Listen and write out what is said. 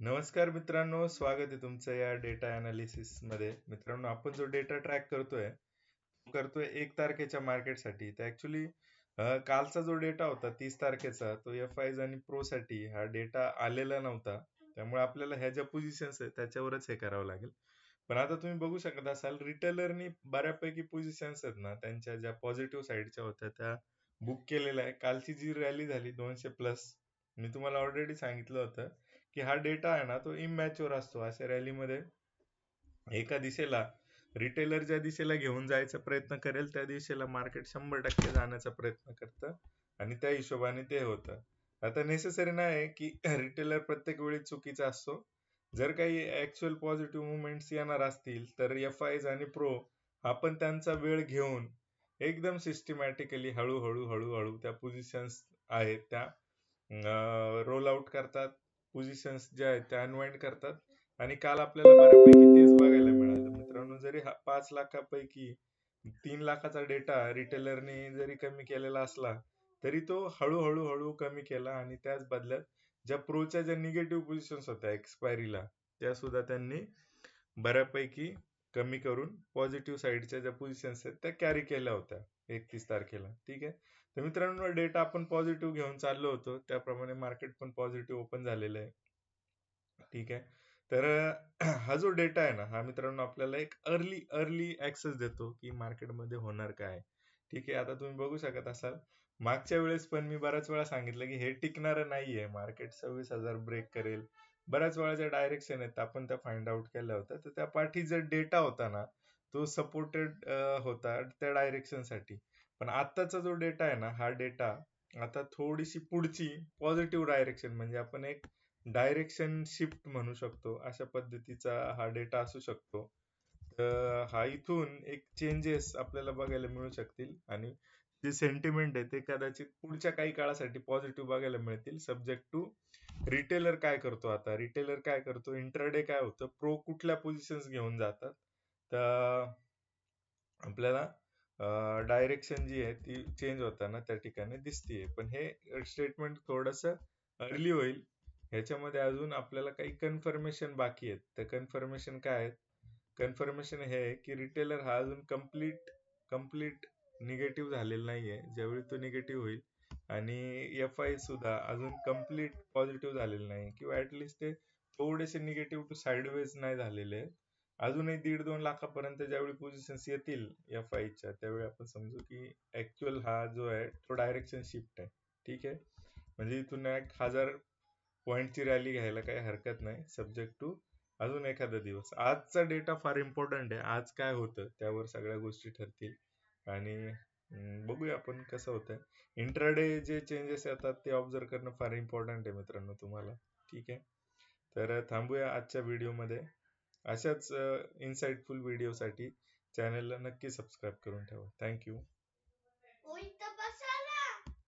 नमस्कार मित्रांनो, स्वागत आहे तुमचं या डेटा अनालिसिस मध्ये. मित्रांनो, आपण जो डेटा ट्रॅक करतोय तो करतोय 1 तारखेच्या मार्केटसाठी. तर ऍक्च्युली कालचा जो डेटा होता 30 तारखेचा, तो एफ आणि प्रो साठी हा डेटा आलेला नव्हता. त्यामुळे आपल्याला ह्या ज्या पोझिशन्स आहेत त्याच्यावरच हे करावं लागेल. पण आता तुम्ही बघू शकत असाल, रिटेलरनी बऱ्यापैकी पोझिशन्स आहेत ना, त्यांच्या ज्या पॉझिटिव्ह साईडच्या होत्या त्या बुक केलेल्या आहे. कालची जी रॅली झाली 200+, मी तुम्हाला ऑलरेडी सांगितलं होतं की हा डेटा आहे ना, तो इमॅच्युअर असतो. अशा रॅलीमध्ये एका दिशेला रिटेलर ज्या दिशेला घेऊन जायचा प्रयत्न करेल त्या दिशेला मार्केट 100% जाण्याचा प्रयत्न करतं आणि त्या हिशोबाने ते होतं. आता नेसेसरी नाही की रिटेलर प्रत्येक वेळी चुकीचा असतो. जर काही ऍक्च्युअल पॉझिटिव्ह मुवमेंट्स येणार असतील तर आणि प्रो आपण त्यांचा वेळ घेऊन एकदम सिस्टमॅटिकली हळूहळू हळूहळू त्या पोझिशन्स आहेत त्या रोल आउट करतात. पोझिशन्स ज्या आहेत त्या अनवाइंड करतात आणि काल आपल्याला बऱ्यापैकी तेच बघायला मिळालं. मित्रांनो, जरी हा 5 लाखापैकी 3 लाखाचा डेटा रिटेलरने जरी कमी केलेला असला तरी तो हळूहळू हळू कमी केला आणि त्याच बदल्यात ज्या प्रोच्या ज्या निगेटिव्ह पोझिशन्स होत्या एक्सपायरीला त्या सुद्धा त्यांनी बऱ्यापैकी कमी करून पॉझिटिव्ह साईडच्या ज्या पोझिशन्स आहेत त्या कॅरी केल्या होत्या 31 तारखेला. ठीक आहे. तर मित्रांनो, डेटा आपण पॉझिटिव्ह घेऊन चाललो होतो, त्याप्रमाणे मार्केट पण पॉझिटिव्ह ओपन झालेलं आहे. ठीक आहे. तर हा जो डेटा आहे ना, हा मित्रांनो आपल्याला एक अर्ली अर्ली ऍक्सेस देतो की मार्केटमध्ये होणार काय. ठीक आहे. आता तुम्ही बघू शकत असाल, मागच्या वेळेस पण मी बऱ्याच वेळा सांगितलं की हे टिकणारं नाहीये, मार्केट 26,000 ब्रेक करेल. बऱ्याच वेळा ज्या डायरेक्शन आहेत आपण त्या फाइंड आउट केल्या होत्या. तर त्या पाठी जो डेटा होता ना, तो सपोर्टेड होता त्या डायरेक्शन साठी. पण आत्ताचा जो डेटा आहे ना, हा डेटा आता थोडीशी पुढची पॉझिटिव्ह डायरेक्शन, म्हणजे आपण एक डायरेक्शन शिफ्ट म्हणू शकतो, अशा पद्धतीचा हा डेटा असू शकतो. तर हा इथून एक चेंजेस आपल्याला बघायला मिळू शकतील आणि जे सेंटिमेंट आहे ते कदाचित पुढच्या काही काळासाठी पॉझिटिव्ह बघायला मिळतील, सब्जेक्ट टू रिटेलर काय करतो. आता रिटेलर काय करतो, इंट्राडे काय होतं, प्रो कुठल्या पोझिशन्स घेऊन जातात. तर आपल्याला डायरेक्शन जी आहे ती चेंज होताना त्या ठिकाणी दिसतीये. पण हे स्टेटमेंट थोडस अर्ली होईल. ह्याच्यामध्ये अजून आपल्याला काही कन्फर्मेशन बाकी आहेत. त्या कन्फर्मेशन काय आहेत, कन्फर्मेशन हे आहे की रिटेलर हा अजून कम्प्लीट निगेटिव्ह झालेला नाहीये. ज्यावेळी तो निगेटिव्ह होईल आणि सुद्धा अजून कम्प्लीट पॉझिटिव्ह झालेलं नाही किंवा ऍटलिस्ट ते थोडेसे निगेटिव्ह टू साइडवेज नाही झालेले आहेत. अजूनही 1.5-2 लाखापर्यंत ज्यावेळी पोझिशन्स येतील च्या, त्यावेळी आपण समजू की ऍक्च्युअल हा जो आहे तो डायरेक्शन शिफ्ट आहे. ठीक आहे. म्हणजे इथून 1,000 पॉईंटची रॅली घ्यायला काही हरकत नाही, सब्जेक्ट टू अजून एखादा दिवस. आजचा डेटा फार इम्पॉर्टंट आहे. आज काय होतं त्यावर सगळ्या गोष्टी ठरतील आणि बघूया आपण कसं होतंय. इंट्राडे जे चेंजेस येतात ते ऑब्झर्व करणं फार इम्पॉर्टंट आहे मित्रांनो तुम्हाला. ठीक आहे. तर थांबूया आजच्या व्हिडिओमध्ये. अशाच इन्साइटफुल व्हिडिओसाठी चॅनलला नक्की सबस्क्राईब करून ठेवा. थँक्यू.